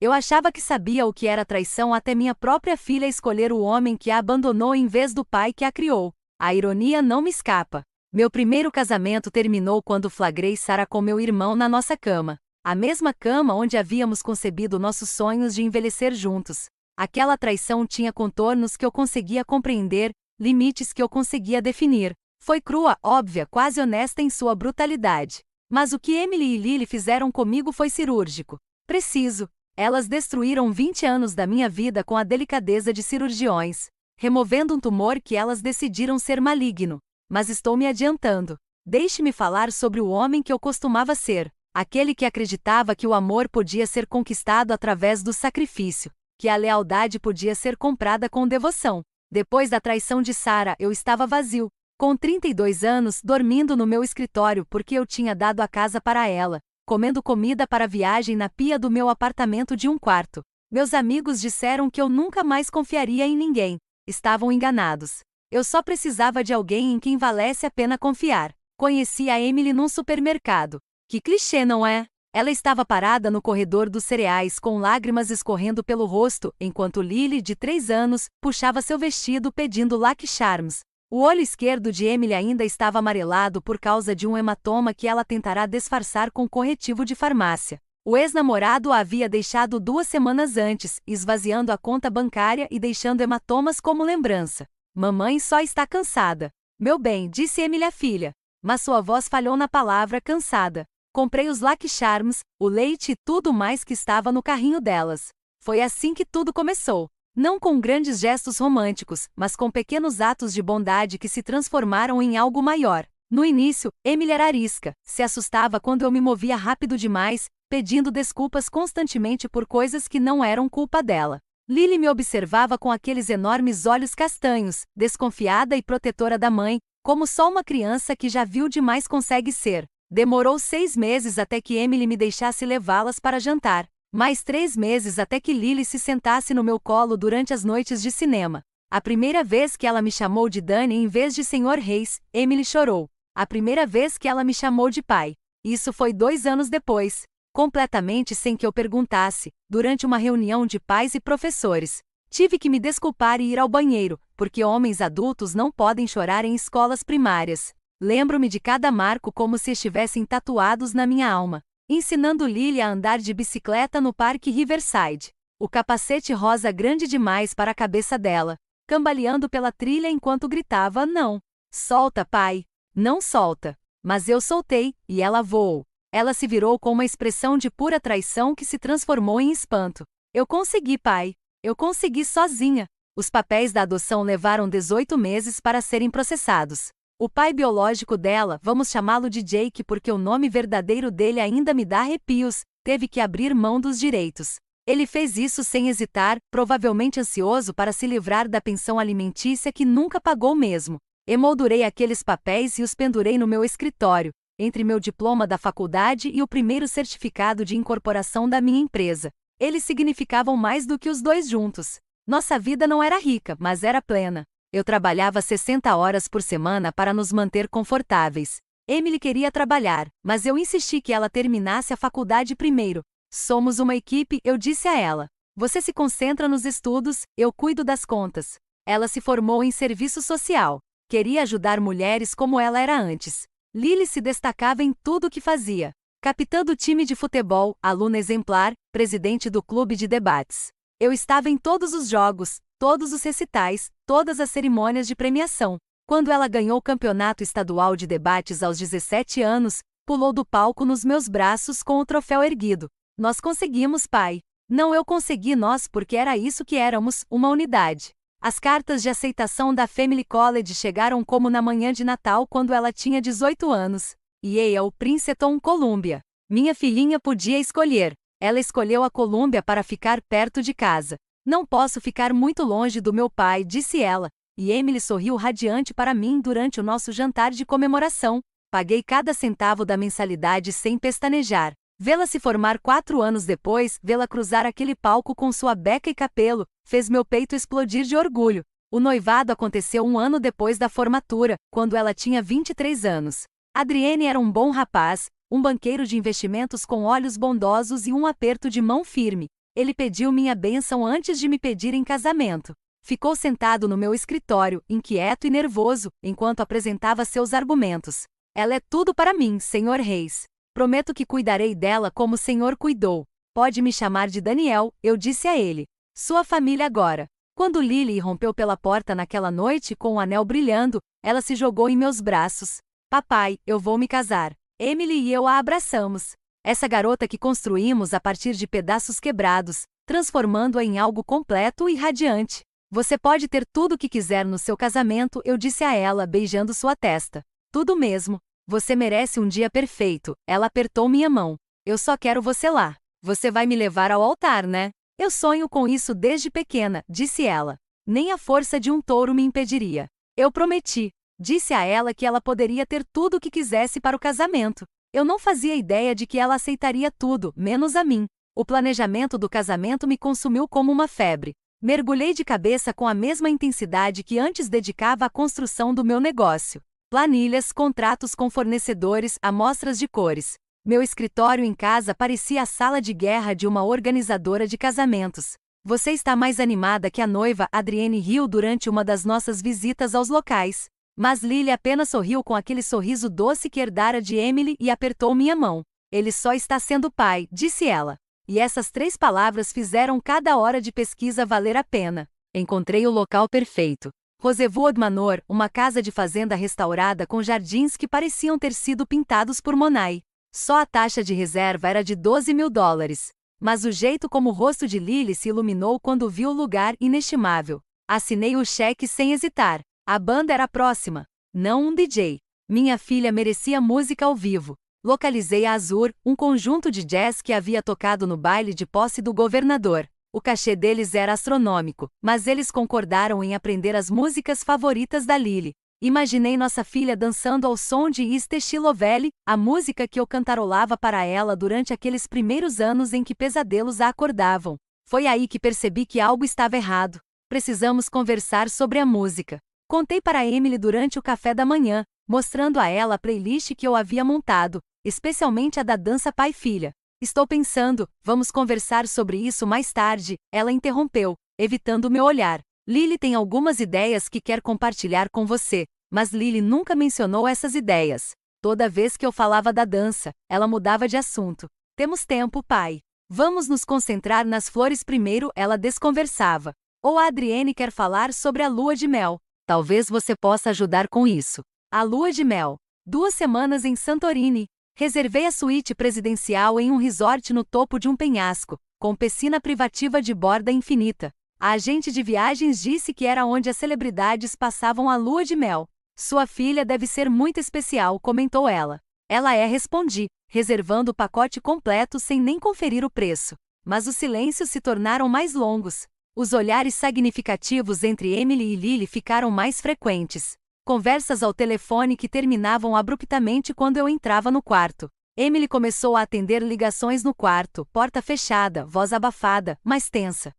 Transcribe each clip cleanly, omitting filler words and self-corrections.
Eu achava que sabia o que era traição até minha própria filha escolher o homem que a abandonou em vez do pai que a criou. A ironia não me escapa. Meu primeiro casamento terminou quando flagrei Sarah com meu irmão na nossa cama. A mesma cama onde havíamos concebido nossos sonhos de envelhecer juntos. Aquela traição tinha contornos que eu conseguia compreender, limites que eu conseguia definir. Foi crua, óbvia, quase honesta em sua brutalidade. Mas o que Emily e Lily fizeram comigo foi cirúrgico. Preciso. Elas destruíram 20 anos da minha vida com a delicadeza de cirurgiões, removendo um tumor que elas decidiram ser maligno. Mas estou me adiantando. Deixe-me falar sobre o homem que eu costumava ser, aquele que acreditava que o amor podia ser conquistado através do sacrifício, que a lealdade podia ser comprada com devoção. Depois da traição de Sarah, eu estava vazio, com 32 anos, dormindo no meu escritório porque eu tinha dado a casa para ela, comendo comida para a viagem na pia do meu apartamento de um quarto. Meus amigos disseram que eu nunca mais confiaria em ninguém. Estavam enganados. Eu só precisava de alguém em quem valesse a pena confiar. Conheci a Emily num supermercado. Que clichê, não é? Ela estava parada no corredor dos cereais com lágrimas escorrendo pelo rosto, enquanto Lily, de 3 anos, puxava seu vestido pedindo Lucky Charms. O olho esquerdo de Emily ainda estava amarelado por causa de um hematoma que ela tentará disfarçar com corretivo de farmácia. O ex-namorado a havia deixado 2 semanas antes, esvaziando a conta bancária e deixando hematomas como lembrança. Mamãe só está cansada. Meu bem, disse Emily à filha. Mas sua voz falhou na palavra cansada. Comprei os Lucky Charms, o leite e tudo mais que estava no carrinho delas. Foi assim que tudo começou. Não com grandes gestos românticos, mas com pequenos atos de bondade que se transformaram em algo maior. No início, Emily era arisca, se assustava quando eu me movia rápido demais, pedindo desculpas constantemente por coisas que não eram culpa dela. Lily me observava com aqueles enormes olhos castanhos, desconfiada e protetora da mãe, como só uma criança que já viu demais consegue ser. Demorou 6 meses até que Emily me deixasse levá-las para jantar. Mais 3 meses até que Lily se sentasse no meu colo durante as noites de cinema. A primeira vez que ela me chamou de Danny em vez de Sr. Reis, Emily chorou. A primeira vez que ela me chamou de pai. Isso foi 2 anos depois. Completamente sem que eu perguntasse, durante uma reunião de pais e professores. Tive que me desculpar e ir ao banheiro, porque homens adultos não podem chorar em escolas primárias. Lembro-me de cada marco como se estivessem tatuados na minha alma. Ensinando Lily a andar de bicicleta no parque Riverside. O capacete rosa grande demais para a cabeça dela, cambaleando pela trilha enquanto gritava não. Solta, pai. Não solta. Mas eu soltei, e ela voou. Ela se virou com uma expressão de pura traição que se transformou em espanto. Eu consegui, pai. Eu consegui sozinha. Os papéis da adoção levaram 18 meses para serem processados. O pai biológico dela, vamos chamá-lo de Jake porque o nome verdadeiro dele ainda me dá arrepios, teve que abrir mão dos direitos. Ele fez isso sem hesitar, provavelmente ansioso para se livrar da pensão alimentícia que nunca pagou mesmo. Emoldurei aqueles papéis e os pendurei no meu escritório, entre meu diploma da faculdade e o primeiro certificado de incorporação da minha empresa. Eles significavam mais do que os dois juntos. Nossa vida não era rica, mas era plena. Eu trabalhava 60 horas por semana para nos manter confortáveis. Emily queria trabalhar, mas eu insisti que ela terminasse a faculdade primeiro. Somos uma equipe, eu disse a ela. Você se concentra nos estudos, eu cuido das contas. Ela se formou em serviço social. Queria ajudar mulheres como ela era antes. Lily se destacava em tudo o que fazia. Capitã do time de futebol, aluna exemplar, presidente do clube de debates. Eu estava em todos os jogos, todos os recitais, todas as cerimônias de premiação. Quando ela ganhou o campeonato estadual de debates aos 17 anos, pulou do palco nos meus braços com o troféu erguido. Nós conseguimos, pai. Não, eu consegui nós porque era isso que éramos, uma unidade. As cartas de aceitação da Family College chegaram como na manhã de Natal quando ela tinha 18 anos. Yale, Princeton, Columbia. Minha filhinha podia escolher. Ela escolheu a Columbia para ficar perto de casa. Não posso ficar muito longe do meu pai, disse ela. E Emily sorriu radiante para mim durante o nosso jantar de comemoração. Paguei cada centavo da mensalidade sem pestanejar. Vê-la se formar 4 anos depois, vê-la cruzar aquele palco com sua beca e capelo, fez meu peito explodir de orgulho. O noivado aconteceu 1 ano depois da formatura, quando ela tinha 23 anos. Adrienne era um bom rapaz, um banqueiro de investimentos com olhos bondosos e um aperto de mão firme. Ele pediu minha bênção antes de me pedir em casamento. Ficou sentado no meu escritório, inquieto e nervoso, enquanto apresentava seus argumentos. Ela é tudo para mim, Senhor Reis. Prometo que cuidarei dela como o Senhor cuidou. Pode me chamar de Daniel, eu disse a ele. Sua família agora. Quando Lily rompeu pela porta naquela noite com o anel brilhando, ela se jogou em meus braços. Papai, eu vou me casar. Emily e eu a abraçamos. Essa garota que construímos a partir de pedaços quebrados, transformando-a em algo completo e radiante. Você pode ter tudo o que quiser no seu casamento, eu disse a ela, beijando sua testa. Tudo mesmo. Você merece um dia perfeito. Ela apertou minha mão. Eu só quero você lá. Você vai me levar ao altar, né? Eu sonho com isso desde pequena, disse ela. Nem a força de um touro me impediria. Eu prometi. Disse a ela que ela poderia ter tudo o que quisesse para o casamento. Eu não fazia ideia de que ela aceitaria tudo, menos a mim. O planejamento do casamento me consumiu como uma febre. Mergulhei de cabeça com a mesma intensidade que antes dedicava à construção do meu negócio. Planilhas, contratos com fornecedores, amostras de cores. Meu escritório em casa parecia a sala de guerra de uma organizadora de casamentos. Você está mais animada que a noiva, Adrienne riu durante uma das nossas visitas aos locais. Mas Lily apenas sorriu com aquele sorriso doce que herdara de Emily e apertou minha mão. Ele só está sendo pai, disse ela. E essas 3 palavras fizeram cada hora de pesquisa valer a pena. Encontrei o local perfeito. Rosewood Manor, uma casa de fazenda restaurada com jardins que pareciam ter sido pintados por Monet. Só a taxa de reserva era de $12.000. Mas o jeito como o rosto de Lily se iluminou quando viu o lugar inestimável. Assinei o cheque sem hesitar. A banda era próxima. Não um DJ. Minha filha merecia música ao vivo. Localizei a Azur, um conjunto de jazz que havia tocado no baile de posse do governador. O cachê deles era astronômico, mas eles concordaram em aprender as músicas favoritas da Lily. Imaginei nossa filha dançando ao som de Iste Shiloveli, a música que eu cantarolava para ela durante aqueles primeiros anos em que pesadelos a acordavam. Foi aí que percebi que algo estava errado. Precisamos conversar sobre a música. Contei para Emily durante o café da manhã, mostrando a ela a playlist que eu havia montado, especialmente a da dança pai-filha. Estou pensando, vamos conversar sobre isso mais tarde, ela interrompeu, evitando meu olhar. Lily tem algumas ideias que quer compartilhar com você, mas Lily nunca mencionou essas ideias. Toda vez que eu falava da dança, ela mudava de assunto. Temos tempo, pai. Vamos nos concentrar nas flores primeiro, ela desconversava. Ou a Adrienne quer falar sobre a lua de mel. Talvez você possa ajudar com isso. A lua de mel. 2 semanas em Santorini. Reservei a suíte presidencial em um resort no topo de um penhasco, com piscina privativa de borda infinita. A agente de viagens disse que era onde as celebridades passavam a lua de mel. Sua filha deve ser muito especial, comentou ela. Ela é, respondi, reservando o pacote completo sem nem conferir o preço. Mas os silêncios se tornaram mais longos. Os olhares significativos entre Emily e Lily ficaram mais frequentes. Conversas ao telefone que terminavam abruptamente quando eu entrava no quarto. Emily começou a atender ligações no quarto, porta fechada, voz abafada, mais tensa.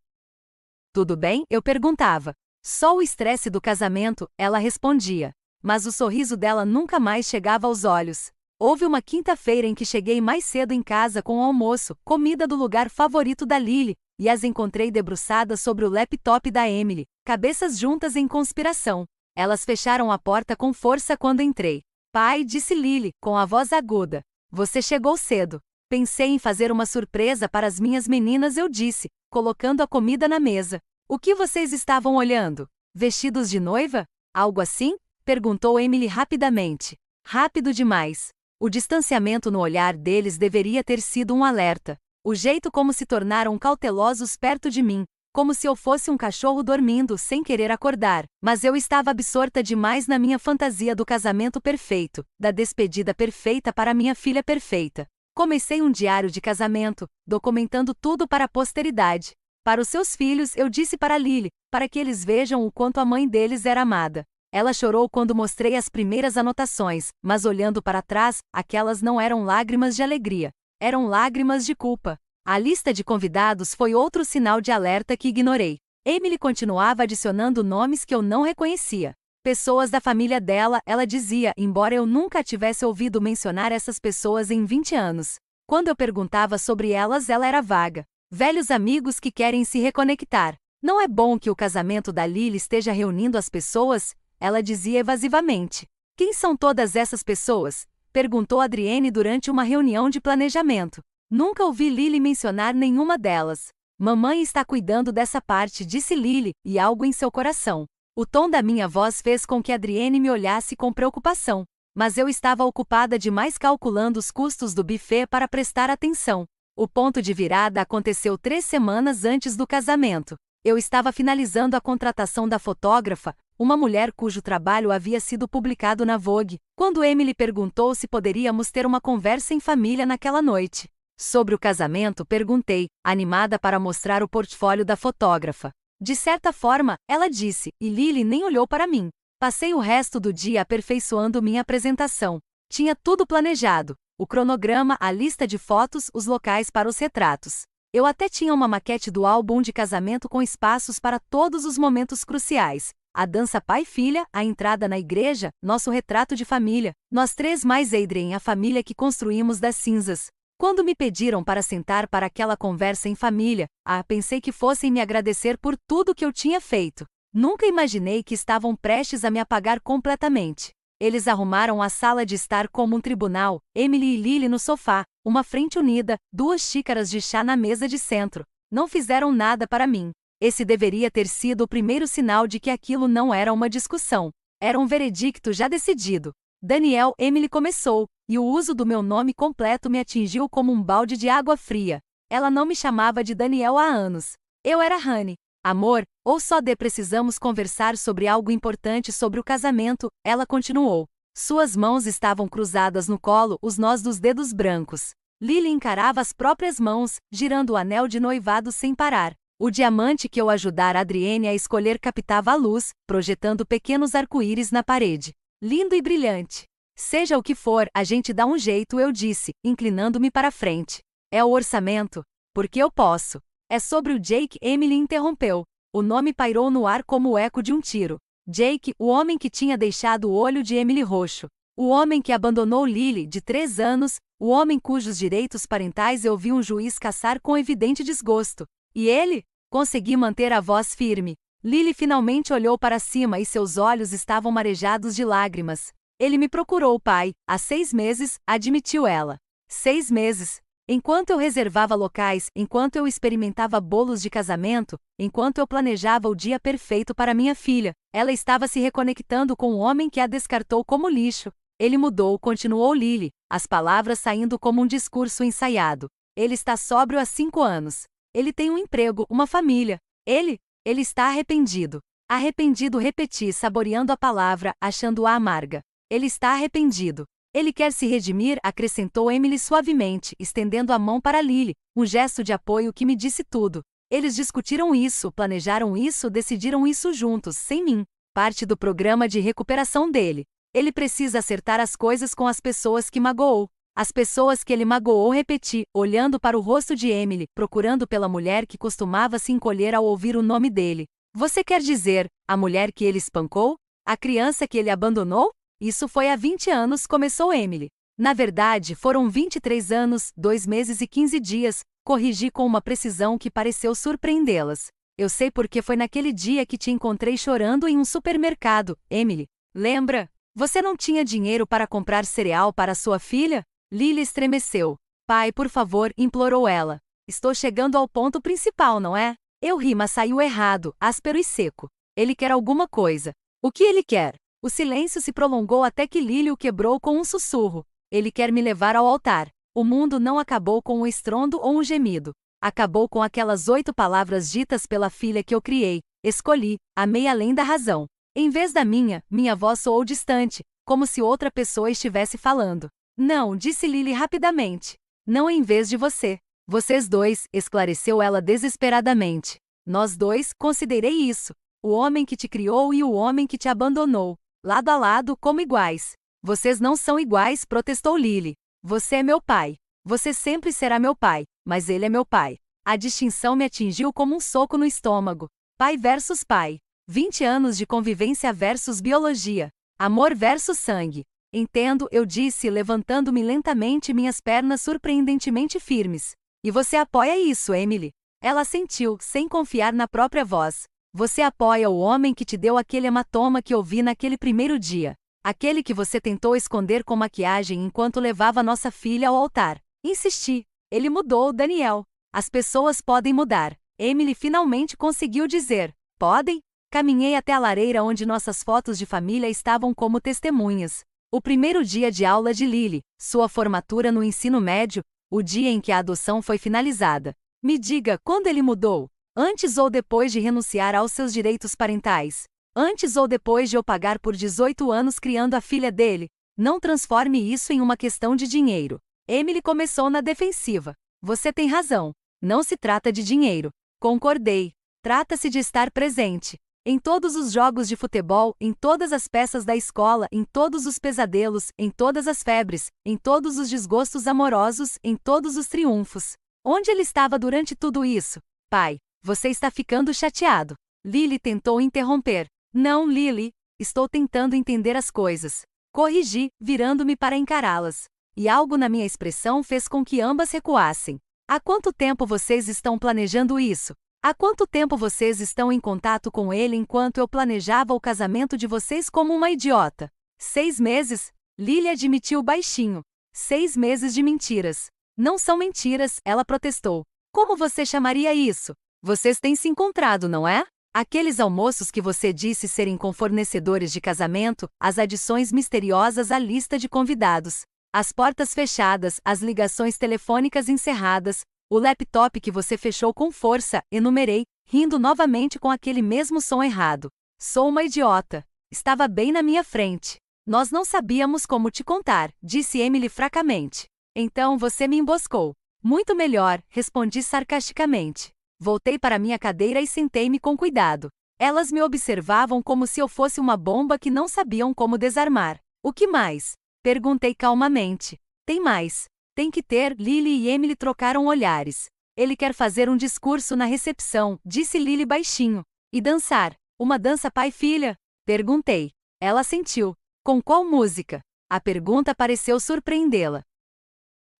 Tudo bem? Eu perguntava. Só o estresse do casamento, ela respondia. Mas o sorriso dela nunca mais chegava aos olhos. Houve uma quinta-feira em que cheguei mais cedo em casa com o almoço, comida do lugar favorito da Lily, e as encontrei debruçadas sobre o laptop da Emily, cabeças juntas em conspiração. Elas fecharam a porta com força quando entrei. Pai, disse Lily, com a voz aguda. Você chegou cedo. Pensei em fazer uma surpresa para as minhas meninas, eu disse, colocando a comida na mesa. O que vocês estavam olhando? Vestidos de noiva? Algo assim? Perguntou Emily rapidamente. Rápido demais. O distanciamento no olhar deles deveria ter sido um alerta. O jeito como se tornaram cautelosos perto de mim, como se eu fosse um cachorro dormindo sem querer acordar, mas eu estava absorta demais na minha fantasia do casamento perfeito, da despedida perfeita para minha filha perfeita. Comecei um diário de casamento, documentando tudo para a posteridade. Para os seus filhos, eu disse para Lily, para que eles vejam o quanto a mãe deles era amada. Ela chorou quando mostrei as primeiras anotações, mas olhando para trás, aquelas não eram lágrimas de alegria, eram lágrimas de culpa. A lista de convidados foi outro sinal de alerta que ignorei. Emily continuava adicionando nomes que eu não reconhecia. Pessoas da família dela, ela dizia, embora eu nunca tivesse ouvido mencionar essas pessoas em 20 anos. Quando eu perguntava sobre elas, ela era vaga. Velhos amigos que querem se reconectar. Não é bom que o casamento da Lily esteja reunindo as pessoas? Ela dizia evasivamente. Quem são todas essas pessoas? Perguntou Adrienne durante uma reunião de planejamento. Nunca ouvi Lily mencionar nenhuma delas. Mamãe está cuidando dessa parte, disse Lily, e algo em seu coração. O tom da minha voz fez com que Adrienne me olhasse com preocupação. Mas eu estava ocupada demais calculando os custos do buffet para prestar atenção. O ponto de virada aconteceu 3 semanas antes do casamento. Eu estava finalizando a contratação da fotógrafa, uma mulher cujo trabalho havia sido publicado na Vogue, quando Emily perguntou se poderíamos ter uma conversa em família naquela noite. Sobre o casamento, perguntei, animada para mostrar o portfólio da fotógrafa. De certa forma, ela disse, e Lily nem olhou para mim. Passei o resto do dia aperfeiçoando minha apresentação. Tinha tudo planejado: o cronograma, a lista de fotos, os locais para os retratos. Eu até tinha uma maquete do álbum de casamento com espaços para todos os momentos cruciais. A dança pai-filha, a entrada na igreja, nosso retrato de família, nós 3 mais Adrien, a família que construímos das cinzas. Quando me pediram para sentar para aquela conversa em família, pensei que fossem me agradecer por tudo que eu tinha feito. Nunca imaginei que estavam prestes a me apagar completamente. Eles arrumaram a sala de estar como um tribunal, Emily e Lily no sofá, uma frente unida, 2 xícaras de chá na mesa de centro. Não fizeram nada para mim. Esse deveria ter sido o primeiro sinal de que aquilo não era uma discussão. Era um veredicto já decidido. Daniel, Emily começou, e o uso do meu nome completo me atingiu como um balde de água fria. Ela não me chamava de Daniel há anos. Eu era Honey. Amor, ou só precisamos conversar sobre algo importante sobre o casamento, ela continuou. Suas mãos estavam cruzadas no colo, os nós dos dedos brancos. Lily encarava as próprias mãos, girando o anel de noivado sem parar. O diamante que eu ajudara Adrienne a escolher captava a luz, projetando pequenos arco-íris na parede. Lindo e brilhante. Seja o que for, a gente dá um jeito, eu disse, inclinando-me para frente. É o orçamento. Porque eu posso. É sobre o Jake, Emily interrompeu. O nome pairou no ar como o eco de um tiro. Jake, o homem que tinha deixado o olho de Emily roxo. O homem que abandonou Lily, de 3 anos, o homem cujos direitos parentais eu vi um juiz caçar com evidente desgosto. E ele? Consegui manter a voz firme. Lily finalmente olhou para cima e seus olhos estavam marejados de lágrimas. Ele me procurou, pai, há 6 meses, admitiu ela. 6 meses. Enquanto eu reservava locais, enquanto eu experimentava bolos de casamento, enquanto eu planejava o dia perfeito para minha filha, ela estava se reconectando com o homem que a descartou como lixo. Ele mudou, continuou Lily, as palavras saindo como um discurso ensaiado. Ele está sóbrio há 5 anos. Ele tem um emprego, uma família. Ele está arrependido. Arrependido, repeti, saboreando a palavra, achando-a amarga. Ele está arrependido. Ele quer se redimir, acrescentou Emily suavemente, estendendo a mão para Lily, um gesto de apoio que me disse tudo. Eles discutiram isso, planejaram isso, decidiram isso juntos, sem mim. Parte do programa de recuperação dele. Ele precisa acertar as coisas com as pessoas que magoou. As pessoas que ele magoou, repeti, olhando para o rosto de Emily, procurando pela mulher que costumava se encolher ao ouvir o nome dele. Você quer dizer, a mulher que ele espancou? A criança que ele abandonou? Isso foi há 20 anos, começou Emily. Na verdade, foram 23 anos, 2 meses e 15 dias, corrigi com uma precisão que pareceu surpreendê-las. Eu sei porque foi naquele dia que te encontrei chorando em um supermercado, Emily. Lembra? Você não tinha dinheiro para comprar cereal para sua filha? Lily estremeceu. Pai, por favor, implorou ela. Estou chegando ao ponto principal, não é? Eu ri, mas saiu errado, áspero e seco. Ele quer alguma coisa. O que ele quer? O silêncio se prolongou até que Lily o quebrou com um sussurro. Ele quer me levar ao altar. O mundo não acabou com um estrondo ou um gemido. Acabou com aquelas 8 palavras ditas pela filha que eu criei. Escolhi, amei além da razão. Em vez da minha voz soou distante, como se outra pessoa estivesse falando. Não, disse Lily rapidamente. Não em vez de você. Vocês 2, esclareceu ela desesperadamente. Nós 2, considerei isso. O homem que te criou e o homem que te abandonou. Lado a lado, como iguais. Vocês não são iguais, protestou Lily. Você é meu pai. Você sempre será meu pai, mas ele é meu pai. A distinção me atingiu como um soco no estômago. Pai versus pai. 20 anos de convivência versus biologia. Amor versus sangue. Entendo, eu disse, levantando-me lentamente, minhas pernas surpreendentemente firmes. E você apoia isso, Emily? Ela sentiu, sem confiar na própria voz. Você apoia o homem que te deu aquele hematoma que eu vi naquele primeiro dia. Aquele que você tentou esconder com maquiagem enquanto levava nossa filha ao altar. Insisti. Ele mudou, Daniel. As pessoas podem mudar. Emily finalmente conseguiu dizer. Podem? Caminhei até a lareira onde nossas fotos de família estavam como testemunhas. O primeiro dia de aula de Lily, sua formatura no ensino médio, o dia em que a adoção foi finalizada. Me diga, quando ele mudou? Antes ou depois de renunciar aos seus direitos parentais? Antes ou depois de eu pagar por 18 anos criando a filha dele? Não transforme isso em uma questão de dinheiro. Emily começou na defensiva. Você tem razão. Não se trata de dinheiro. Concordei. Trata-se de estar presente. Em todos os jogos de futebol, em todas as peças da escola, em todos os pesadelos, em todas as febres, em todos os desgostos amorosos, em todos os triunfos. Onde ele estava durante tudo isso? Pai, você está ficando chateado. Lily tentou interromper. Não, Lily. Estou tentando entender as coisas. Corrigi, virando-me para encará-las. E algo na minha expressão fez com que ambas recuassem. Há quanto tempo vocês estão planejando isso? Há quanto tempo vocês estão em contato com ele enquanto eu planejava o casamento de vocês como uma idiota? 6 meses? Lily admitiu baixinho. 6 meses de mentiras. Não são mentiras, ela protestou. Como você chamaria isso? Vocês têm se encontrado, não é? Aqueles almoços que você disse serem com fornecedores de casamento, as adições misteriosas à lista de convidados, as portas fechadas, as ligações telefônicas encerradas, o laptop que você fechou com força, enumerei, rindo novamente com aquele mesmo som errado. Sou uma idiota. Estava bem na minha frente. Nós não sabíamos como te contar, disse Emily fracamente. Então você me emboscou. Muito melhor, respondi sarcasticamente. Voltei para minha cadeira e sentei-me com cuidado. Elas me observavam como se eu fosse uma bomba que não sabiam como desarmar. O que mais? Perguntei calmamente. Tem mais. Tem que ter, Lily e Emily trocaram olhares. Ele quer fazer um discurso na recepção, disse Lily baixinho. E dançar. Uma dança pai-filha? Perguntei. Ela sentiu. Com qual música? A pergunta pareceu surpreendê-la.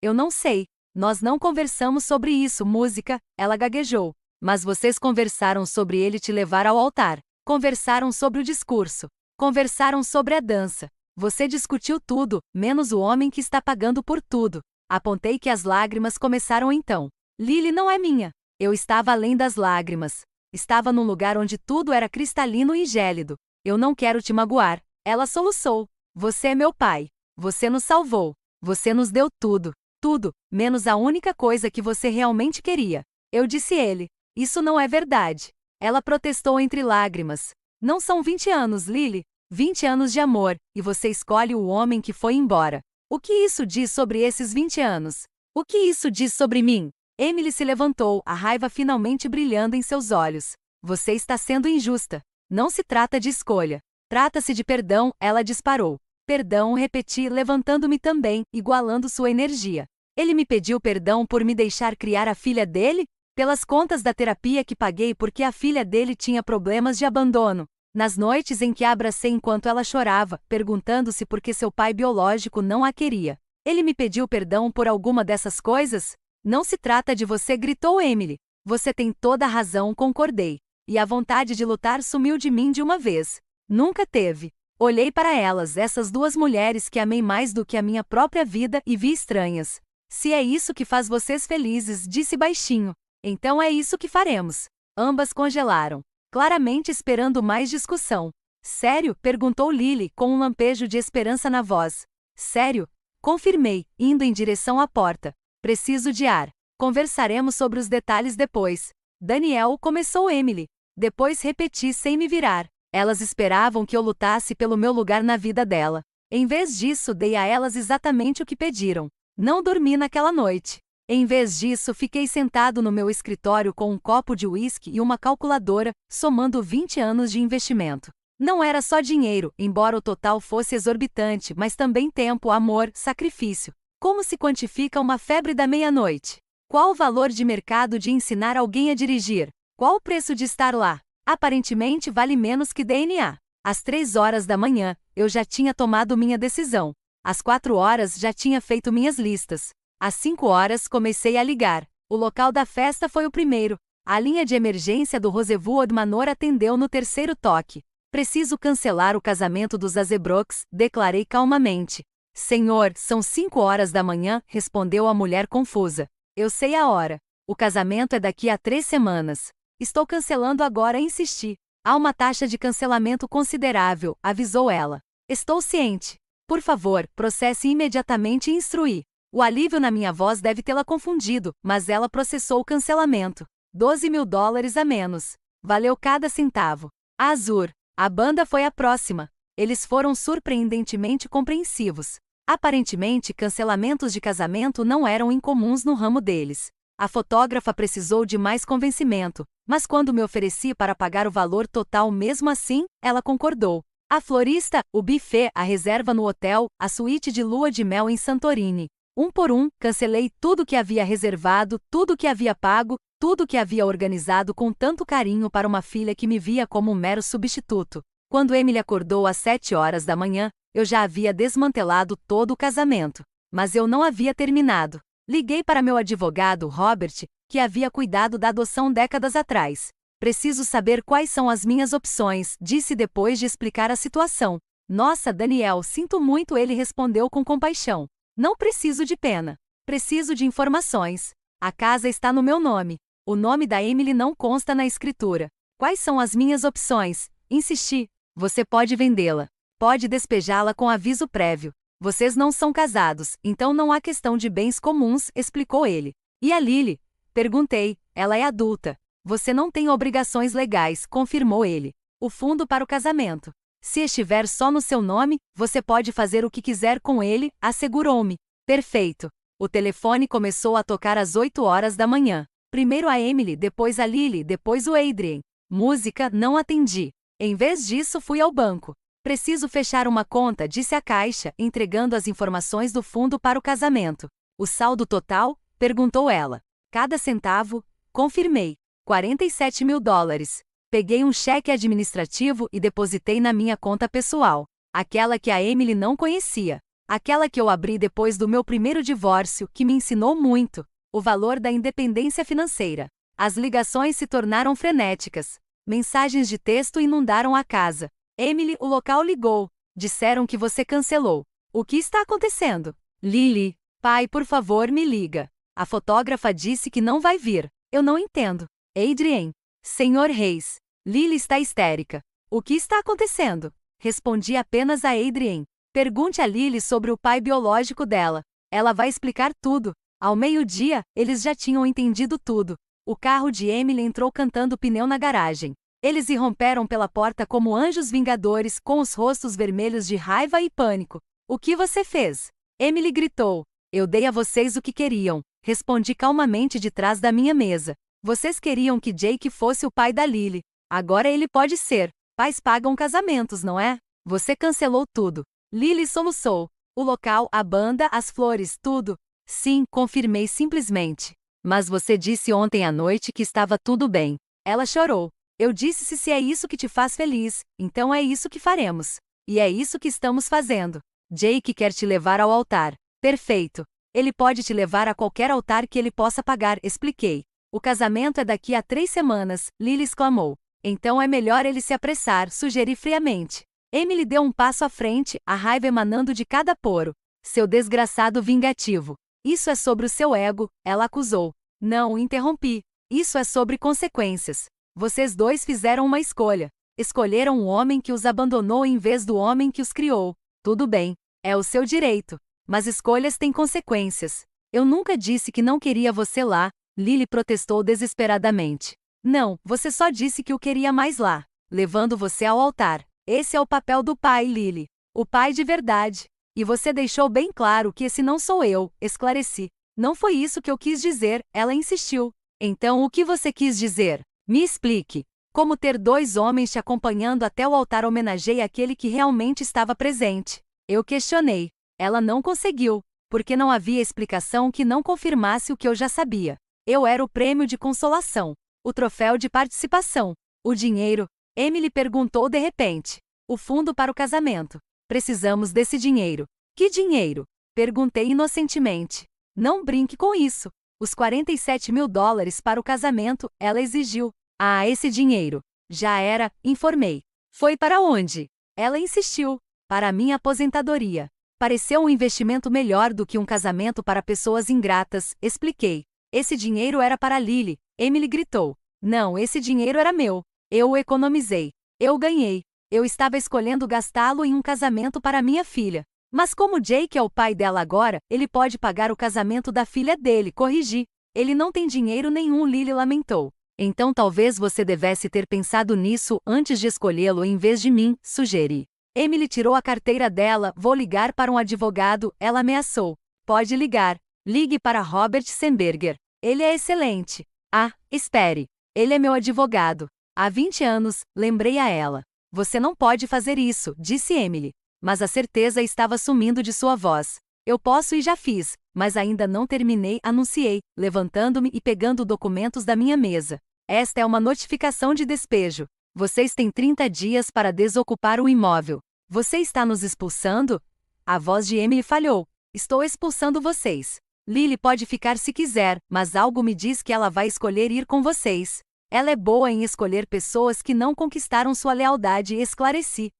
Eu não sei. Nós não conversamos sobre isso, música, ela gaguejou. Mas vocês conversaram sobre ele te levar ao altar. Conversaram sobre o discurso. Conversaram sobre a dança. Você discutiu tudo, menos o homem que está pagando por tudo. Apontei que as lágrimas começaram então. Lily não é minha. Eu estava além das lágrimas. Estava num lugar onde tudo era cristalino e gélido. Eu não quero te magoar. Ela soluçou. Você é meu pai. Você nos salvou. Você nos deu tudo. Tudo, menos a única coisa que você realmente queria. Eu disse ele. Isso não é verdade. Ela protestou entre lágrimas. Não são 20 anos, Lily. 20 anos de amor, e você escolhe o homem que foi embora. O que isso diz sobre esses 20 anos? O que isso diz sobre mim? Emily se levantou, a raiva finalmente brilhando em seus olhos. Você está sendo injusta. Não se trata de escolha. Trata-se de perdão, ela disparou. Perdão, repeti, levantando-me também, igualando sua energia. Ele me pediu perdão por me deixar criar a filha dele? Pelas contas da terapia que paguei porque a filha dele tinha problemas de abandono. Nas noites em que a abracei enquanto ela chorava, perguntando-se por que seu pai biológico não a queria. Ele me pediu perdão por alguma dessas coisas? Não se trata de você, gritou Emily. Você tem toda a razão, concordei. E a vontade de lutar sumiu de mim de uma vez. Nunca teve. Olhei para elas, essas duas mulheres que amei mais do que a minha própria vida, e vi estranhas. Se é isso que faz vocês felizes, disse baixinho. Então é isso que faremos. Ambas congelaram, claramente esperando mais discussão. Sério? Perguntou Lily, com um lampejo de esperança na voz. Sério? Confirmei, indo em direção à porta. Preciso de ar. Conversaremos sobre os detalhes depois. Daniel, começou Emily. Depois repeti sem me virar. Elas esperavam que eu lutasse pelo meu lugar na vida dela. Em vez disso, dei a elas exatamente o que pediram. Não dormi naquela noite. Em vez disso, fiquei sentado no meu escritório com um copo de uísque e uma calculadora, somando 20 anos de investimento. Não era só dinheiro, embora o total fosse exorbitante, mas também tempo, amor, sacrifício. Como se quantifica uma febre da meia-noite? Qual o valor de mercado de ensinar alguém a dirigir? Qual o preço de estar lá? Aparentemente vale menos que DNA. Às 3 horas da manhã, eu já tinha tomado minha decisão. Às 4 horas já tinha feito minhas listas. Às 5 horas comecei a ligar. O local da festa foi o primeiro. A linha de emergência do Rosewood Manor atendeu no terceiro toque. Preciso cancelar o casamento dos Azebrooks, declarei calmamente. Senhor, são 5 horas da manhã, respondeu a mulher confusa. Eu sei a hora. O casamento é daqui a 3 semanas. Estou cancelando agora, insisti. Há uma taxa de cancelamento considerável, avisou ela. Estou ciente. Por favor, processe imediatamente e instruí. O alívio na minha voz deve tê-la confundido, mas ela processou o cancelamento. $12.000 a menos. Valeu cada centavo. A Azur. A banda foi a próxima. Eles foram surpreendentemente compreensivos. Aparentemente, cancelamentos de casamento não eram incomuns no ramo deles. A fotógrafa precisou de mais convencimento, mas quando me ofereci para pagar o valor total mesmo assim, ela concordou. A florista, o buffet, a reserva no hotel, a suíte de lua de mel em Santorini. Um por um, cancelei tudo que havia reservado, tudo que havia pago, tudo que havia organizado com tanto carinho para uma filha que me via como um mero substituto. Quando Emily acordou às 7 horas da manhã, eu já havia desmantelado todo o casamento. Mas eu não havia terminado. Liguei para meu advogado, Robert, que havia cuidado da adoção décadas atrás. Preciso saber quais são as minhas opções, disse depois de explicar a situação. Nossa, Daniel, sinto muito, ele respondeu com compaixão. Não preciso de pena. Preciso de informações. A casa está no meu nome. O nome da Emily não consta na escritura. Quais são as minhas opções? Insisti. Você pode vendê-la. Pode despejá-la com aviso prévio. Vocês não são casados, então não há questão de bens comuns, explicou ele. E a Lily? Perguntei. Ela é adulta. Você não tem obrigações legais, confirmou ele. O fundo para o casamento. Se estiver só no seu nome, você pode fazer o que quiser com ele, assegurou-me. Perfeito. O telefone começou a tocar às 8 horas da manhã. Primeiro a Emily, depois a Lily, depois o Adrien. Música, não atendi. Em vez disso, fui ao banco. Preciso fechar uma conta, disse a caixa, entregando as informações do fundo para o casamento. O saldo total? Perguntou ela. Cada centavo? Confirmei. $47.000. Peguei um cheque administrativo e depositei na minha conta pessoal. Aquela que a Emily não conhecia. Aquela que eu abri depois do meu primeiro divórcio, que me ensinou muito. O valor da independência financeira. As ligações se tornaram frenéticas. Mensagens de texto inundaram a casa. Emily, o local ligou. Disseram que você cancelou. O que está acontecendo? Lily. Pai, por favor, me liga. A fotógrafa disse que não vai vir. Eu não entendo. Adrien. Senhor Reis. Lily está histérica. O que está acontecendo? Respondi apenas a Adrien. Pergunte a Lily sobre o pai biológico dela. Ela vai explicar tudo. Ao meio-dia, eles já tinham entendido tudo. O carro de Emily entrou cantando pneu na garagem. Eles irromperam pela porta como anjos vingadores, com os rostos vermelhos de raiva e pânico. O que você fez? Emily gritou. Eu dei a vocês o que queriam. Respondi calmamente de trás da minha mesa. Vocês queriam que Jake fosse o pai da Lily. Agora ele pode ser. Pais pagam casamentos, não é? Você cancelou tudo. Lily soluçou. O local, a banda, as flores, tudo. Sim, confirmei simplesmente. Mas você disse ontem à noite que estava tudo bem. Ela chorou. Eu disse se é isso que te faz feliz, então é isso que faremos. E é isso que estamos fazendo. Jake quer te levar ao altar. Perfeito. Ele pode te levar a qualquer altar que ele possa pagar, expliquei. O casamento é daqui a 3 semanas, Lily exclamou. Então é melhor ele se apressar, sugeri friamente. Emily deu um passo à frente, a raiva emanando de cada poro. Seu desgraçado vingativo. Isso é sobre o seu ego, ela acusou. Não, interrompi. Isso é sobre consequências. Vocês dois fizeram uma escolha. Escolheram um homem que os abandonou em vez do homem que os criou. Tudo bem, é o seu direito. Mas escolhas têm consequências. Eu nunca disse que não queria você lá, Lily protestou desesperadamente. Não, você só disse que o queria mais lá, levando você ao altar. Esse é o papel do pai, Lily. O pai de verdade. E você deixou bem claro que esse não sou eu, esclareci. Não foi isso que eu quis dizer, ela insistiu. Então o que você quis dizer? Me explique. Como ter 2 homens te acompanhando até o altar homenageia aquele que realmente estava presente. Eu questionei. Ela não conseguiu, porque não havia explicação que não confirmasse o que eu já sabia. Eu era o prêmio de consolação. O troféu de participação. O dinheiro? Emily perguntou de repente. O fundo para o casamento. Precisamos desse dinheiro. Que dinheiro? Perguntei inocentemente. Não brinque com isso. Os 47 mil dólares para o casamento, ela exigiu. Ah, esse dinheiro. Já era, informei. Foi para onde? Ela insistiu. Para minha aposentadoria. Pareceu um investimento melhor do que um casamento para pessoas ingratas, expliquei. Esse dinheiro era para Lily, Emily gritou. Não, esse dinheiro era meu. Eu o economizei. Eu ganhei. Eu estava escolhendo gastá-lo em um casamento para minha filha. Mas como Jake é o pai dela agora, ele pode pagar o casamento da filha dele, corrigi. Ele não tem dinheiro nenhum, Lily lamentou. Então talvez você devesse ter pensado nisso antes de escolhê-lo em vez de mim, sugeri. Emily tirou a carteira dela, vou ligar para um advogado, ela ameaçou. Pode ligar. Ligue para Robert Semberger. Ele é excelente. Ah, espere. Ele é meu advogado. Há 20 anos, lembrei a ela. Você não pode fazer isso, disse Emily. Mas a certeza estava sumindo de sua voz. Eu posso e já fiz, mas ainda não terminei, anunciei, levantando-me e pegando documentos da minha mesa. Esta é uma notificação de despejo. Vocês têm 30 dias para desocupar o imóvel. Você está nos expulsando? A voz de Emily falhou. Estou expulsando vocês. Lily pode ficar se quiser, mas algo me diz que ela vai escolher ir com vocês. Ela é boa em escolher pessoas que não conquistaram sua lealdade, esclareci.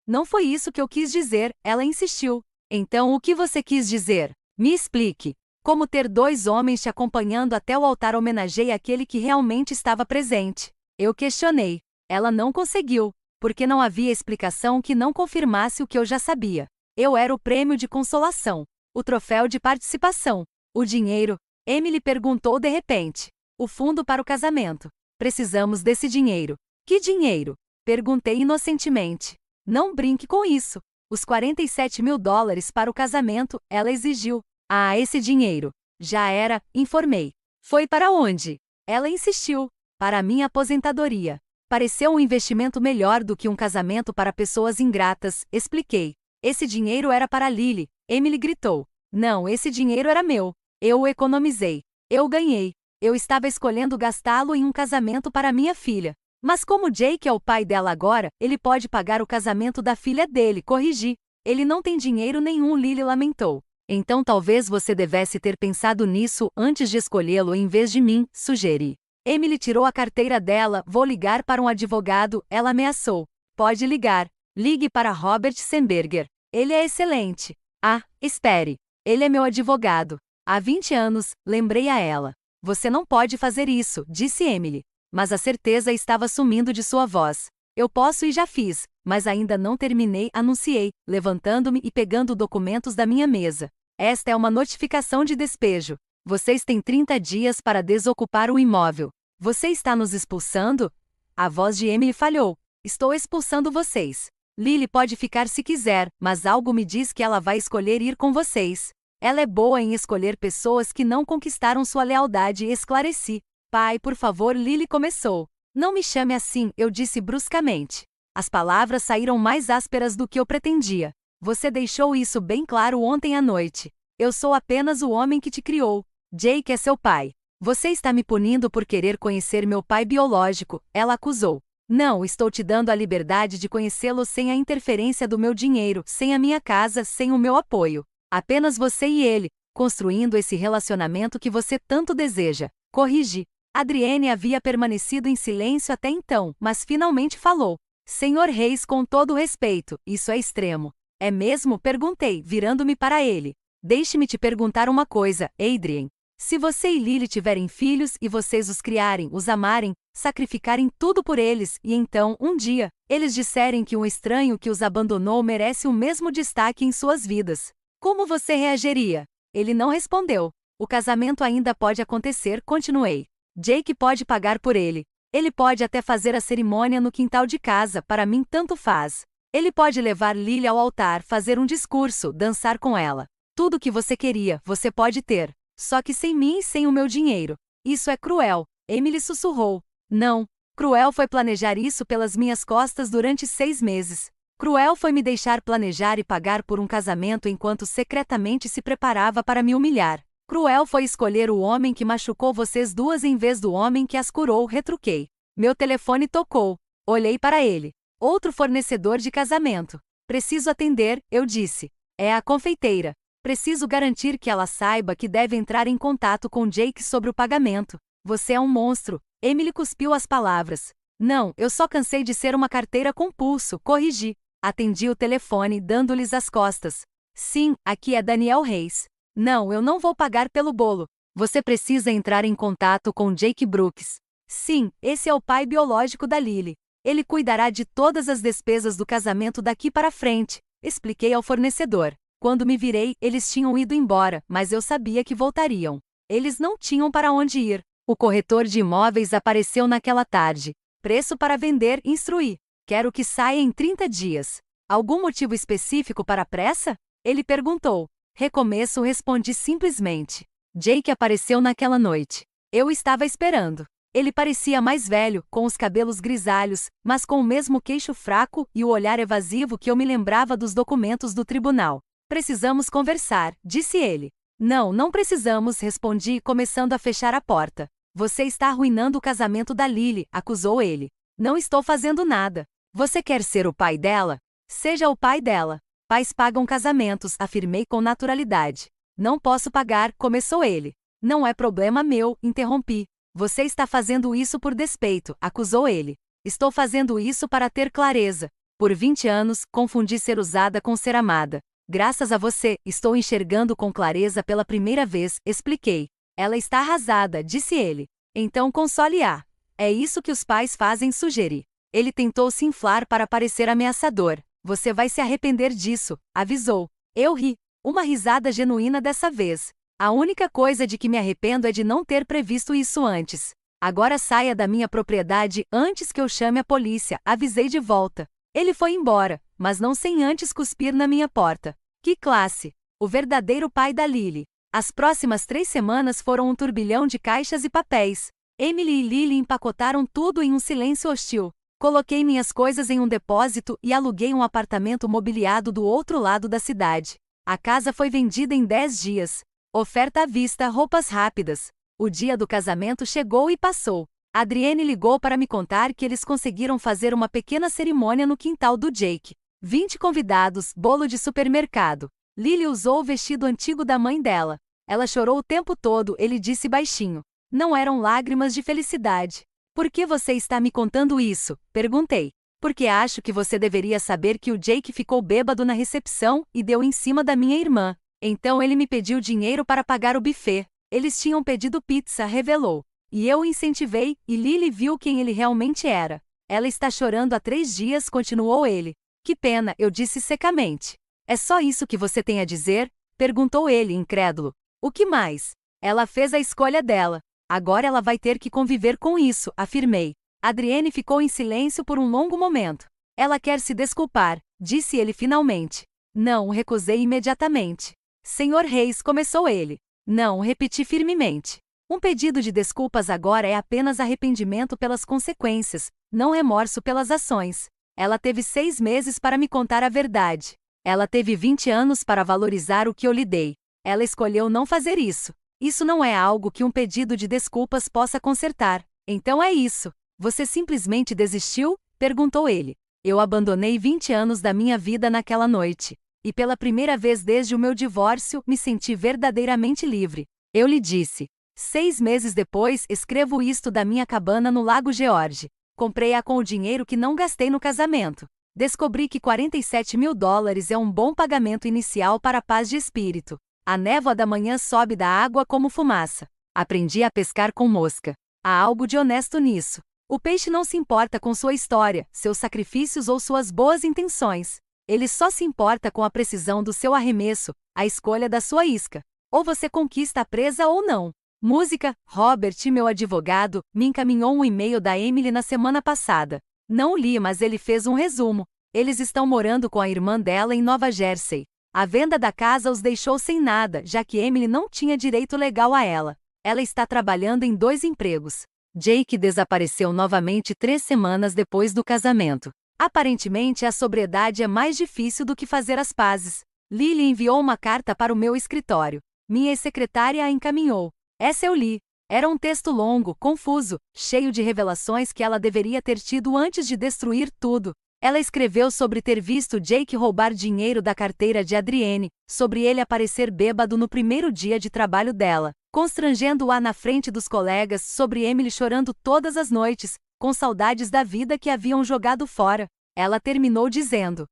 Não foi isso que eu quis dizer, ela insistiu. Então o que você quis dizer? Me explique. Como ter dois homens te acompanhando até o altar homenageia aquele que realmente estava presente. Eu questionei. Ela não conseguiu, porque não havia explicação que não confirmasse o que eu já sabia. Eu era o prêmio de consolação, o troféu de participação. O dinheiro? Emily perguntou de repente. O fundo para o casamento. Precisamos desse dinheiro. Que dinheiro? Perguntei inocentemente. Não brinque com isso. Os 47 mil dólares para o casamento, ela exigiu. Ah, esse dinheiro. Já era, informei. Foi para onde? Ela insistiu. Para a minha aposentadoria. Pareceu um investimento melhor do que um casamento para pessoas ingratas, expliquei. Esse dinheiro era para Lily, Emily gritou. Não, esse dinheiro era meu. Eu o economizei. Eu ganhei. Eu estava escolhendo gastá-lo em um casamento para minha filha. Mas como Jake é o pai dela agora, ele pode pagar o casamento da filha dele, corrigi. Ele não tem dinheiro nenhum, Lily lamentou. Então talvez você devesse ter pensado nisso antes de escolhê-lo em vez de mim, sugeri. Emily tirou a carteira dela, vou ligar para um advogado, ela ameaçou. Pode ligar. Ligue para Robert Semberger. Ele é excelente. Ah, espere. Ele é meu advogado. Há 20 anos, lembrei a ela. Você não pode fazer isso, disse Emily. Mas a certeza estava sumindo de sua voz. Eu posso e já fiz, mas ainda não terminei, anunciei, levantando-me e pegando documentos da minha mesa. Esta é uma notificação de despejo. Vocês têm 30 dias para desocupar o imóvel. Você está nos expulsando? A voz de Emily falhou. Estou expulsando vocês. Lily pode ficar se quiser, mas algo me diz que ela vai escolher ir com vocês. Ela é boa em escolher pessoas que não conquistaram sua lealdade, esclareci. Pai, por favor, Lily começou. Não me chame assim, eu disse bruscamente. As palavras saíram mais ásperas do que eu pretendia. Você deixou isso bem claro ontem à noite. Eu sou apenas o homem que te criou. Jake é seu pai. Você está me punindo por querer conhecer meu pai biológico, ela acusou. Não, estou te dando a liberdade de conhecê-lo sem a interferência do meu dinheiro, sem a minha casa, sem o meu apoio. Apenas você e ele, construindo esse relacionamento que você tanto deseja. Corrigi. Adrienne havia permanecido em silêncio até então, mas finalmente falou. Senhor Reis, com todo respeito, isso é extremo. É mesmo? Perguntei, virando-me para ele. Deixe-me te perguntar uma coisa, Adrien. Se você e Lily tiverem filhos e vocês os criarem, os amarem, sacrificarem tudo por eles, e então, um dia, eles disserem que um estranho que os abandonou merece o mesmo destaque em suas vidas, como você reagiria? Ele não respondeu. O casamento ainda pode acontecer, continuei. Jake pode pagar por ele. Ele pode até fazer a cerimônia no quintal de casa, para mim tanto faz. Ele pode levar Lily ao altar, fazer um discurso, dançar com ela. Tudo o que você queria, você pode ter. Só que sem mim e sem o meu dinheiro. Isso é cruel, Emily sussurrou. Não. Cruel foi planejar isso pelas minhas costas durante 6 meses. Cruel foi me deixar planejar e pagar por um casamento enquanto secretamente se preparava para me humilhar. Cruel foi escolher o homem que machucou vocês duas em vez do homem que as curou, retruquei. Meu telefone tocou. Olhei para ele. Outro fornecedor de casamento. Preciso atender, eu disse. É a confeiteira. Preciso garantir que ela saiba que deve entrar em contato com Jake sobre o pagamento. Você é um monstro. Emily cuspiu as palavras. Não, eu só cansei de ser uma carteira com pulso, corrigi. Atendi o telefone, dando-lhes as costas. Sim, aqui é Daniel Reis. Não, eu não vou pagar pelo bolo. Você precisa entrar em contato com Jake Brooks. Sim, esse é o pai biológico da Lily. Ele cuidará de todas as despesas do casamento daqui para frente, expliquei ao fornecedor. Quando me virei, eles tinham ido embora, mas eu sabia que voltariam. Eles não tinham para onde ir. O corretor de imóveis apareceu naquela tarde. Preço para vender, instruí. Quero que saia em 30 dias. Algum motivo específico para a pressa? Ele perguntou. Recomeço, respondi simplesmente. Jake apareceu naquela noite. Eu estava esperando. Ele parecia mais velho, com os cabelos grisalhos, mas com o mesmo queixo fraco e o olhar evasivo que eu me lembrava dos documentos do tribunal. Precisamos conversar, disse ele. Não, não precisamos, respondi, começando a fechar a porta. Você está arruinando o casamento da Lily, acusou ele. Não estou fazendo nada. Você quer ser o pai dela? Seja o pai dela. Pais pagam casamentos, afirmei com naturalidade. Não posso pagar, começou ele. Não é problema meu, interrompi. Você está fazendo isso por despeito, acusou ele. Estou fazendo isso para ter clareza. Por 20 anos, confundi ser usada com ser amada. Graças a você, estou enxergando com clareza pela primeira vez, expliquei. Ela está arrasada, disse ele. Então console-a. É isso que os pais fazem, sugeri. Ele tentou se inflar para parecer ameaçador. Você vai se arrepender disso, avisou. Eu ri. Uma risada genuína dessa vez. A única coisa de que me arrependo é de não ter previsto isso antes. Agora saia da minha propriedade antes que eu chame a polícia, avisei de volta. Ele foi embora, mas não sem antes cuspir na minha porta. Que classe! O verdadeiro pai da Lily. As próximas 3 semanas foram um turbilhão de caixas e papéis. Emily e Lily empacotaram tudo em um silêncio hostil. Coloquei minhas coisas em um depósito e aluguei um apartamento mobiliado do outro lado da cidade. A casa foi vendida em 10 dias. Oferta à vista, roupas rápidas. O dia do casamento chegou e passou. Adrienne ligou para me contar que eles conseguiram fazer uma pequena cerimônia no quintal do Jake. 20 convidados, bolo de supermercado. Lily usou o vestido antigo da mãe dela. Ela chorou o tempo todo, ele disse baixinho. Não eram lágrimas de felicidade. Por que você está me contando isso? Perguntei. Porque acho que você deveria saber que o Jake ficou bêbado na recepção e deu em cima da minha irmã. Então ele me pediu dinheiro para pagar o buffet. Eles tinham pedido pizza, revelou. E eu o incentivei, e Lily viu quem ele realmente era. Ela está chorando há 3 dias, continuou ele. Que pena, eu disse secamente. É só isso que você tem a dizer? Perguntou ele, incrédulo. O que mais? Ela fez a escolha dela. Agora ela vai ter que conviver com isso, afirmei. Adrienne ficou em silêncio por um longo momento. Ela quer se desculpar, disse ele finalmente. Não, recusei imediatamente. Senhor Reis, começou ele. Não, repeti firmemente. Um pedido de desculpas agora é apenas arrependimento pelas consequências, não remorso pelas ações. Ela teve 6 meses para me contar a verdade. Ela teve 20 anos para valorizar o que eu lhe dei. Ela escolheu não fazer isso. Isso não é algo que um pedido de desculpas possa consertar. Então é isso. Você simplesmente desistiu? Perguntou ele. Eu abandonei 20 anos da minha vida naquela noite. E pela primeira vez desde o meu divórcio, me senti verdadeiramente livre. Eu lhe disse. 6 meses depois, escrevo isto da minha cabana no Lago George. Comprei-a com o dinheiro que não gastei no casamento. Descobri que $47.000 é um bom pagamento inicial para a paz de espírito. A névoa da manhã sobe da água como fumaça. Aprendi a pescar com mosca. Há algo de honesto nisso. O peixe não se importa com sua história, seus sacrifícios ou suas boas intenções. Ele só se importa com a precisão do seu arremesso, a escolha da sua isca. Ou você conquista a presa ou não. Música. Robert, meu advogado, me encaminhou um e-mail da Emily na semana passada. Não o li, mas ele fez um resumo. Eles estão morando com a irmã dela em Nova Jersey. A venda da casa os deixou sem nada, já que Emily não tinha direito legal a ela. Ela está trabalhando em 2 empregos. Jake desapareceu novamente 3 semanas depois do casamento. Aparentemente a sobriedade é mais difícil do que fazer as pazes. Lily enviou uma carta para o meu escritório. Minha secretária a encaminhou. Essa eu li. Era um texto longo, confuso, cheio de revelações que ela deveria ter tido antes de destruir tudo. Ela escreveu sobre ter visto Jake roubar dinheiro da carteira de Adrienne, sobre ele aparecer bêbado no primeiro dia de trabalho dela, constrangendo-a na frente dos colegas, sobre Emily chorando todas as noites, com saudades da vida que haviam jogado fora. Ela terminou dizendo: